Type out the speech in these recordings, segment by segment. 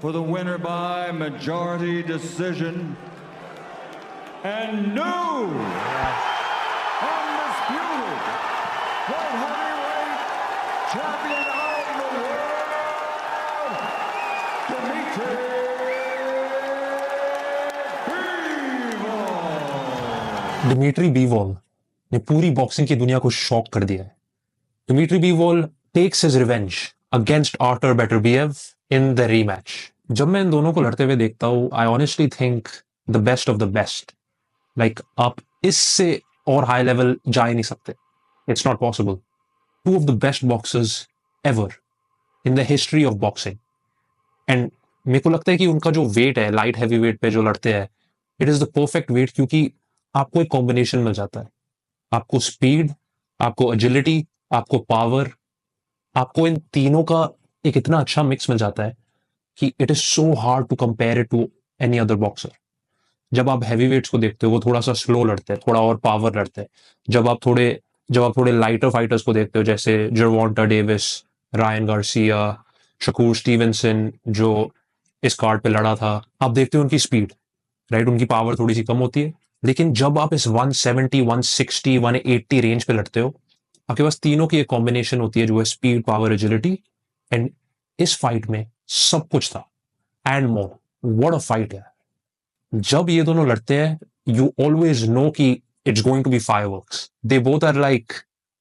for the winner by majority decision, and new undisputed world heavyweight champion of the world, Dimitri Bivol. Dimitri Bivol ने पूरी boxing की दुनिया को shock कर दिया है. Dimitri Bivol takes his revenge against Artur Beterbiev in the rematch. जब मैं इन दोनों को लड़ते हुए देखता हूं, I honestly think the best of the best. Like आप इससे और हाई लेवल जा ही नहीं सकते. It's not possible. Two of the best boxers ever in the history of boxing. And मेरे को लगता है कि उनका जो वेट है, लाइट हैवी वेट पे जो लड़ते हैं, it is the perfect weight, क्योंकि आपको एक कॉम्बिनेशन मिल जाता है. आपको स्पीड, आपको एजिलिटी, आपको पावर, आपको इन तीनों का एक इतना अच्छा मिक्स मिल जाता है कि it is so hard to compare it to any other boxer. जब आप हैवी वेट्स को देखते हो, वो थोड़ा सा स्लो लड़ते हैं, थोड़ा और पावर लड़ते हैं. जब आप थोड़े लाइटर फाइटर्स को देखते हो, जैसे Gervonta Davis, Ryan Garcia, Shakur Stevenson, जो इस कार्ड पे लड़ा था, आप देखते हो उनकी स्पीड, राइट, उनकी पावर थोड़ी सी कम होती है. लेकिन जब आप इस 170, 160, 180 रेंज पे लड़ते हो, आपके पास तीनों की एक कॉम्बिनेशन होती है, जो है स्पीड, पावर, एजिलिटी. एंड इस फाइट में सब कुछ था and more. What a fight है. जब ये दोनों लड़ते हैं, यू ऑलवेज नो कि it's going to be fireworks. They both are like,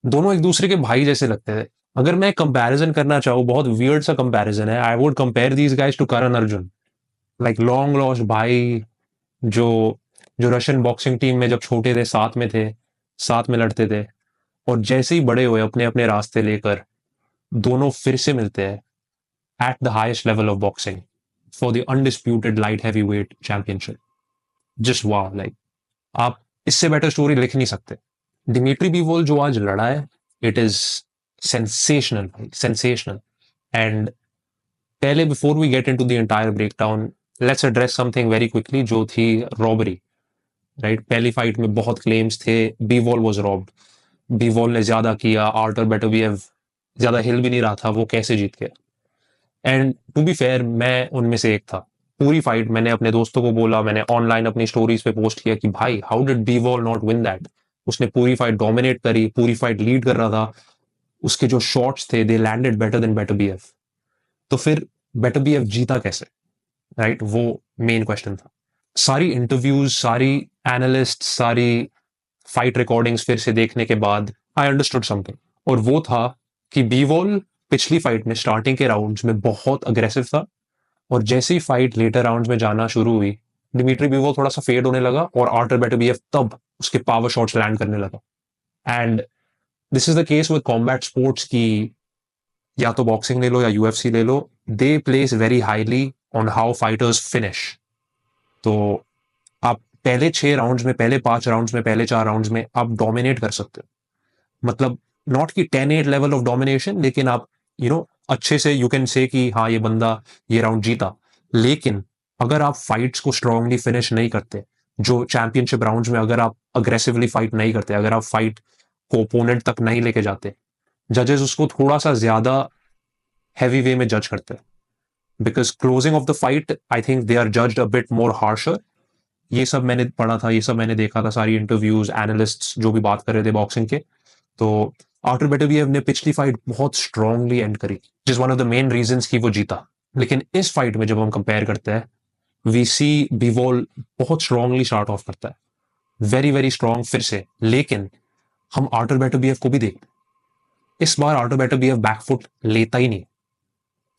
दोनों एक दूसरे के भाई जैसे लगते हैं. अगर मैं कंपैरिजन करना चाहूँ, बहुत वियर्ड सा कंपैरिजन है, I would compare these guys to Karan Arjun. Like long lost भाई, जो जो रशियन बॉक्सिंग टीम में जब छोटे थे, साथ में थे, साथ में लड़ते थे, और जैसे ही बड़े हुए अपने अपने रास्ते लेकर, दोनों फिर से मिलते हैं at the highest level of boxing for the undisputed light heavy weight championship. Just वाह. लाइक आप इससे बेटर स्टोरी लिख नहीं सकते. डिमिट्री बीवॉल जो आज लड़ा है, इट इज सेंसेशनल भाई, सेंसेशनल. एंड पहले, before we get into the entire breakdown, let's address something very quickly, जो थी रॉबरी. राइट, पहली फाइट में बहुत क्लेम्स थे, बीवॉल वाज रॉब्ड, बीवॉल ने ज्यादा किया, आर्टर बेटरबिएव ज्यादा हिल भी नहीं रहा था, वो कैसे जीत गया. एंड टू बी फेयर, मैं उनमें से एक था. पूरी फाइट मैंने अपने दोस्तों को बोला, मैंने ऑनलाइन अपनी स्टोरीज पे पोस्ट किया कि भाई, how did Bivol not win that. उसने पूरी फाइट डोमिनेट करी, पूरी फाइट लीड कर रहा था, उसके जो शॉट्स थे, दे लैंडेड बेटर देन बेटरबिएव. तो फिर बेटरबिएव जीता कैसे, राइट, वो मेन क्वेश्चन था. सारी इंटरव्यूज, सारी एनालिस्ट, सारी फाइट रिकॉर्डिंग्स फिर से देखने के बाद आई अंडरस्टूड समथिंग. और वो था कि बीवॉल पिछली फाइट में स्टार्टिंग के राउंड्स में बहुत अग्रेसिव था, और जैसे ही फाइट लेटर राउंड्स में जाना शुरू हुई, डिमिट्री बीवॉल थोड़ा सा फेड होने लगा, और आर्टर बेटरबिएव तब उसके पावर शॉट्स लैंड करने लगा. And this is the case with combat sports की, या तो बॉक्सिंग ले लो या यूएफसी ले लो, they place very highly on how fighters finish. तो आप पहले 6 राउंड्स में, पहले 5 राउंड्स में, पहले 4 राउंड्स में आप डोमिनेट कर सकते हो. मतलब नॉट कि 10-8 लेवल ऑफ डोमिनेशन, लेकिन आप अच्छे से यू कैन से कि हाँ, ये बंदा ये राउंड जीता. लेकिन अगर आप फाइट्स को स्ट्रांगली फिनिश नहीं करते, जो चैंपियनशिप राउंड्स में अगर आप अग्रेसिवली फाइट नहीं करते, अगर आप फाइट को ओपोनेंट तक नहीं लेके जाते, जजेस उसको थोड़ा सा ज्यादा हैवी वे में जज करते हैं. Because closing of the fight, I think they are judged a bit more harsher. ये सब मैंने पढ़ा था, ये सब मैंने देखा था, सारी इंटरव्यूज, एनालिस्ट्स जो भी बात कर रहे थे बॉक्सिंग के. तो आर्टर बेटरबिएव ने पिछली फाइट बहुत स्ट्रांगली एंड करी, जिस one of the main reasons की वो जीता. लेकिन इस फाइट में जब हम कंपेयर करते हैं, वी सी बीवॉल बहुत स्ट्रांगली स्टार्ट ऑफ करता है, वेरी वेरी स्ट्रांग फिर से. लेकिन हम आर्टर बेटरबिएव को भी देखते, इस बार आर्टर बेटरबिएव बैकफुट लेता ही नहीं.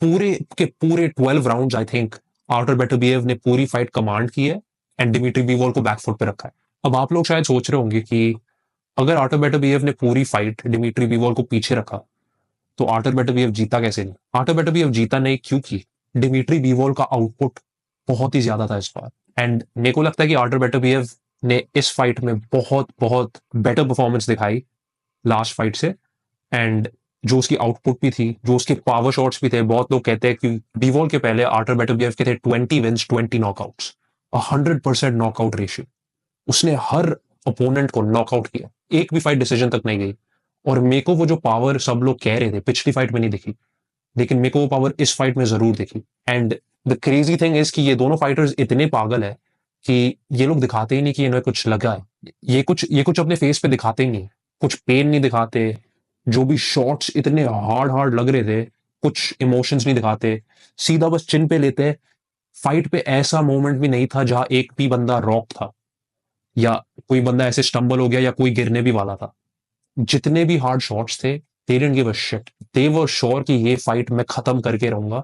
पूरे के पूरे 12 राउंड्स आई थिंक आर्टर बेटरबिएव ने पूरी फाइट कमांड की है, एंड डिमिट्री बीवॉल को बैकफुट पे रखा है. अब आप लोग शायद सोच रहे होंगे कि अगर आर्टर बेटरबिएव ने पूरी फाइट डिमिट्री बीवॉल को पीछे रखा, तो आर्टर बेटरबिएव जीता कैसे नहीं. आर्टर बेटरबिएव जीता नहीं क्योंकि डिमिट्री बीवॉल का आउटपुट बहुत ही ज्यादा था इस बार. एंड मेरे को लगता है कि आर्टर बेटरबिएव ने इस फाइट में बहुत बहुत बेटर परफॉर्मेंस दिखाई लास्ट फाइट से. एंड जो उसकी आउटपुट भी थी, जो उसके पावर शॉट्स भी थे, बहुत लोग कहते हैं कि बीवॉल के पहले आर्टर बेटरबिएव के थे 20 विंस, 20 नॉकआउट्स, 100% नॉकआउट रेशियो. उसने हर ओपोनेंट को नॉकआउट किया, एक भी फाइट डिसीजन तक नहीं गई. और मेरे को वो जो पावर सब लोग कह रहे थे पिछली फाइट में नहीं दिखी, लेकिन मेरे को वो पावर इस फाइट में जरूर दिखी. And the crazy thing is कि ये दोनों फाइटर्स इतने पागल है कि ये लोग दिखाते ही नहीं कि इन्हें कुछ लगा है, ये कुछ अपने फेस पे दिखाते ही नहीं, कुछ पेन नहीं दिखाते, जो भी शॉट्स इतने हार्ड हार्ड लग रहे थे कुछ इमोशंस नहीं दिखाते, सीधा बस चिन पे लेते। फाइट पे ऐसा मोमेंट भी नहीं था जहां एक भी बंदा रॉक था या कोई बंदा ऐसे स्टंबल हो गया या कोई गिरने भी वाला था। जितने भी हार्ड शॉट्स थे, they didn't give a shit, they were sure कि ये फाइट मैं खत्म करके रहूंगा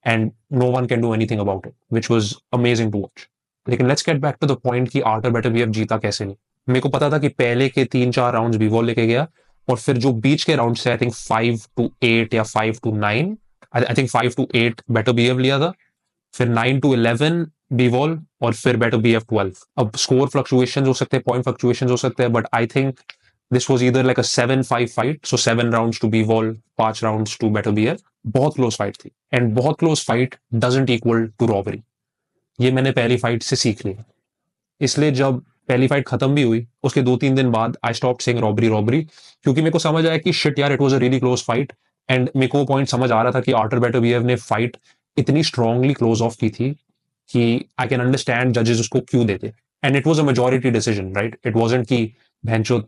and no one can do anything about it, which was amazing to watch. लेकिन let's get back to the point कि आर्टर बेटरबीएफ जीता कैसे नहीं। मेरे को पता था कि पहले के 3-4 राउंड्स बीवॉल लेके गया, और फिर जो बीच के राउंड से आई थिंक 5-8 या 5-9, आई थिंक 5-8 बेटरबीएफ लिया था, फिर 9-11 बीवॉल, और फिर बेटरबीएफ 12। अब स्कोर फ्लक्चुएशन हो सकते हैं, पॉइंट फ्लक्चुएशन हो सकते हैं, but I think this was either like a 7-5 fight, so 7 rounds to Bivol, 5 rounds to Beterbiev. बहुत क्लोज फाइट थी, एंड बहुत close fight doesn't equal to robbery. ये मैंने पहली फाइट से सीख लिया। इसलिए जब पहली फाइट खत्म भी हुई, उसके 2-3 दिन बाद I stop saying robbery robbery, क्योंकि मेरे को समझ आया कि शिट यार, it was a really close fight. And मेरे को पॉइंट समझ आ रहा था कि आर्टर बेटरबीएफ ने फाइट इतनी स्ट्रांगली क्लोज ऑफ की थी कि आई कैन अंडरस्टैंड जजेस उसको क्यों देते। And it was a majority decision, right? It wasn't कि भैंचो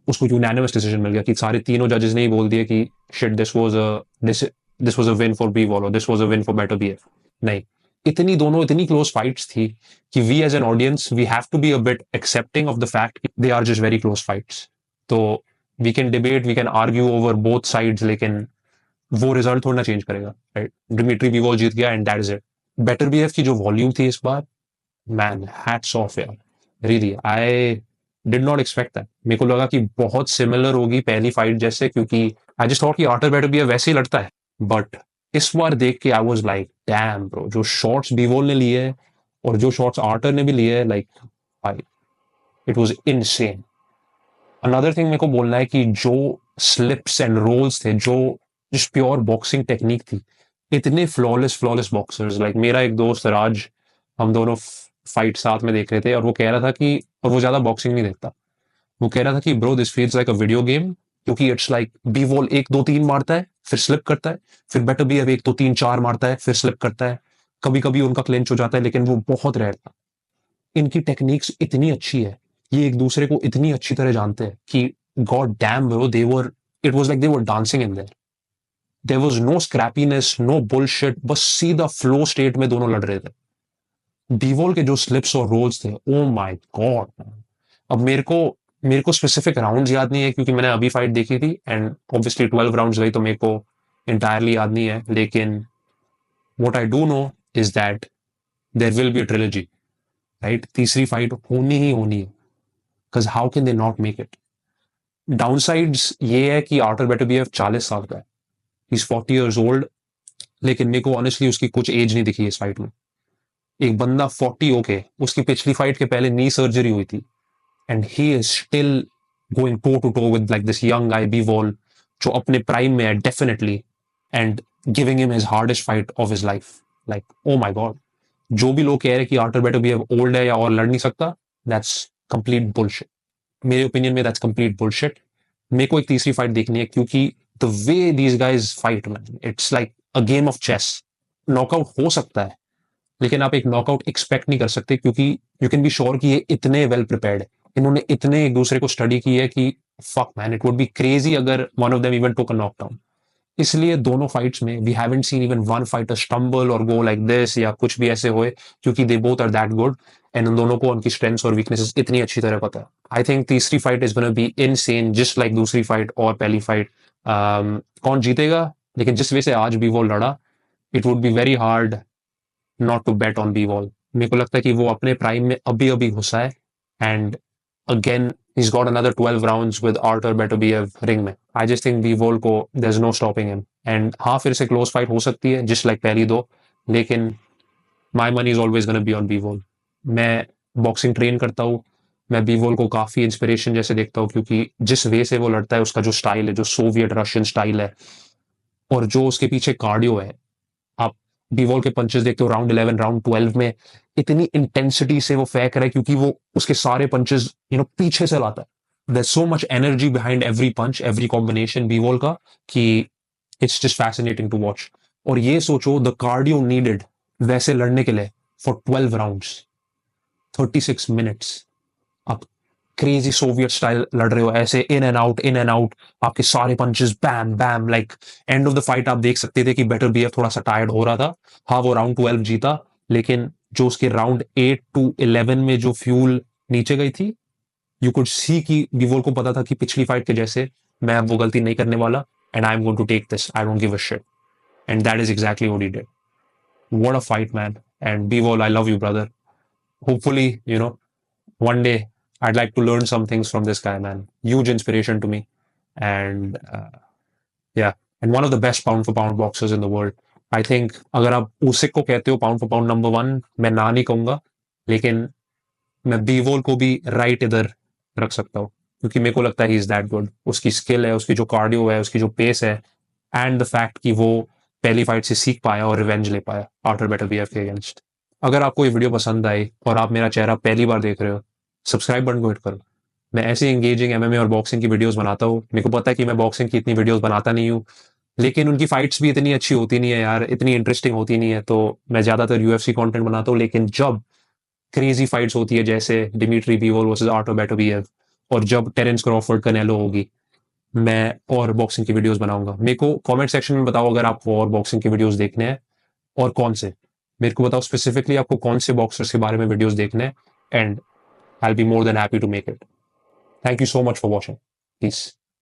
उसको यूनानिमस डिसीजन मिल गया कि सारे तीनों जजेस ने ही बोल दिया कि shit this was a win for Bivol, और this was a win for Beterbiev. नहीं, इतनी क्लोज फाइट्स थी कि we as an audience we have to be a bit accepting of the fact they are just very close fights. तो we can debate, we can argue over both sides, लेकिन वो result थोड़ा change करेगा, right? Dmitry बीवॉल जीत गया and that is it. बेटरबीएफ की जो volume थी इस बार, मैन हैट्स ऑफ यार, really I did not expect that. मेरे को लगा कि बहुत सिमिलर होगी पहली फाइट जैसे, क्योंकि आई जस्ट थॉट कि आर्टर बेटरबीएफ वैसे ही लड़ता है, बट इस बार देख के I was like damn bro, जो शॉट्स बीवॉल ने लिए हैं और जो शॉट्स आर्टर ने भी लिए हैं, लाइक भाई it was insane. Another thing मेरे को बोलना है कि जो स्लिप्स एंड रोल्स थे, जो जिस प्योर बॉक्सिंग टेक्निक थी, इतने फ्लॉलेस फ्लॉलेस बॉक्सर्स, लाइक मेरा एक दोस्त राज, हम दोनों फाइट साथ में देख रहे थे, और वो कह रहा था कि, और वो ज्यादा बॉक्सिंग नहीं देखता, वो कह रहा था कि bro this feels like a video game, क्योंकि इट्स लाइक बी वॉल 1-2-3 मारता है फिर स्लिप करता है, फिर बेटर बी अब 1-2-3-4 मारता है फिर स्लिप करता है, कभी कभी उनका क्लिंच हो जाता है, लेकिन वो बहुत रेयर था। इनकी टेक्निक्स इतनी अच्छी है, ये एक दूसरे को इतनी अच्छी तरह जानते हैं कि god damn bro, they were, it was like they were dancing in there was no scrappiness, no bullshit, बस सीधा फ्लो स्टेट में दोनों लड़ रहे थे। बीवॉल के जो स्लिप्स और रोल्स थे, ओ माय गॉड। अब मेरे को स्पेसिफिक राउंड्स याद नहीं है, क्योंकि मैंने अभी फाइट देखी थी, एंड ऑब्वियसली 12 राउंड्स गई, तो मेरे को इंटायरली याद नहीं है, लेकिन what I do know is that there will be a trilogy, right? तीसरी फाइट होनी ही होनी है, because how can they not make it. Downsides ये है कि आर्टर बेटरबीएफ 40 साल का है, ही इज 40 years old, लेकिन मेरे को ऑनेस्टली उसकी कुछ एज नहीं दिखी इस फाइट में। एक बंदा 40 ओके, उसकी पिछली फाइट के पहले नी सर्जरी हुई थी, and he is still going toe to toe with like this young guy Bivol, जो अपने प्राइम में है definitely, and giving him his hardest fight of his life. Like oh my god, जो भी लोग कह रहे हैं कि आर्टर बेटरबीएफ ओल्ड है या और लड़ नहीं सकता, दैट्स कंप्लीट बुलशिट। मेरे ओपिनियन में दैट्स कंप्लीट बुलशिट। मेरे को एक तीसरी फाइट देखनी है, क्योंकि the way these guys fight man, it's like a game of chess. Knockout हो सकता है, लेकिन आप एक नॉकआउट एक्सपेक्ट नहीं कर सकते, क्योंकि यू कैन बी श्योर कि ये इतने वेल प्रिपेयर्ड है, इन्होंने इतने एक दूसरे को स्टडी की है कि fuck man, it would be crazy अगर one of them even took a knockdown. इसलिए दोनों फाइट्स में we haven't seen even one fighter stumble और गो लाइक दिस या कुछ भी ऐसे होए, क्योंकि they both are that good, and उन दोनों को उनकी स्ट्रेंथ्स और वीकनेसेस इतनी अच्छी तरह पता है। आई थिंक तीसरी fight is gonna be insane, just like दूसरी फाइट और पहली फाइट। कौन जीतेगा, लेकिन जिस वे से आज भी वो लड़ा, it would be very hard not to bet on Bivol. मेरे को लगता है कि वो अपने प्राइम में अभी अभी घुसा है, and again he's got another 12 rounds with Arthur Beterbiev ring में। I just think Bivol को there's no stopping him, and हाँ फिर से क्लोज फाइट हो सकती है जस्ट लाइक पहली दो, लेकिन my money is always gonna be on Bivol. मैं बॉक्सिंग ट्रेन करता हूँ, मैं बी वॉल को काफी इंस्पिरेशन जैसे देखता हूँ, क्योंकि जिस वे से वो लड़ता है, उसका जो स्टाइल है, जो सोवियत रशियन स्टाइल है, और जो उसके पीछे कार्डियो है। आप बीवॉल के पंचेस देखते हो राउंड 11 राउंड 12 में, इतनी इंटेंसिटी से वो फेंक रहा है, क्योंकि वो उसके सारे पंचेस पीछे से लाता है। There so much energy behind every punch, every combination Bivol का, कि it's just fascinating to watch. और ये सोचो द कार्डियो नीडेड वैसे लड़ने के लिए फॉर 12 राउंड्स 36 मिनट्स आप क्रेजी सोवियत स्टाइल लड़ रहे हो, ऐसे इन एंड आउट, आपके सारे punches bam bam, like end of the fight आप देख सकते थे कि बेटर बीएफ थोड़ा सा टायर्ड हो रहा था। हाँ, वो राउंड 12 जीता, लेकिन जो उसके राउंड 8 to 11 में जो फ्यूल नीचे गई थी, यू कुड सी कि बीवोल को पता था कि पिछली फाइट के जैसे मैं अब वो गलती नहीं करने वाला, and I am going to take this, I don't give a shit, and that is exactly what he did. What a fight man, and Bivol I love you brother, hopefully, one day I'd like to learn some things from this guy, man. Huge inspiration to me. And yeah, and one of the best pound for pound boxers in the world. I think अगर आप उसिक को कहते हो pound for pound number 1, मैं ना नहीं कहूंगा, लेकिन मैं बीवोल को भी राइट इधर रख सकता हूँ, क्योंकि मेरे को लगता है ही इज दैट गुड। उसकी स्किल है, उसकी जो कार्डियो है, उसकी जो पेस है, एंड द फैक्ट कि वो पहली फाइट से सीख पाया और रिवेंज ले पाया आर्टर बेटरबीएफ के अगेंस्ट। अगर आपको ये वीडियो पसंद आई और आप मेरा चेहरा पहली बार देख रहे हो, सब्सक्राइब बटन को हिट करो। मैं ऐसी एंगेजिंग एमएमए और बॉक्सिंग की वीडियोस बनाता हूँ। मेरे को पता है कि मैं बॉक्सिंग की इतनी वीडियोस बनाता नहीं हूँ, लेकिन उनकी फाइट्स भी इतनी अच्छी होती नहीं है यार, इतनी इंटरेस्टिंग होती नहीं है, तो मैं ज्यादातर यूएफसी कंटेंट बनाता हूँ। लेकिन जब क्रेजी फाइट्स होती है जैसे डिमिट्री बीवोल वर्सेस आर्टर बेटरबीएफ, और जब टेरेंस क्रॉफोर्ड कनेलो होगी, मैं और बॉक्सिंग की वीडियोस बनाऊंगा। मेरे को कमेंट सेक्शन में बताओ अगर आपको और बॉक्सिंग की वीडियोस देखने हैं, और कौन से। मेरे को बताओ स्पेसिफिकली आपको कौन से बॉक्सर्स के बारे में वीडियोस देखने हैं, and I will be more than happy to make it. Thank you so much for watching. Piece.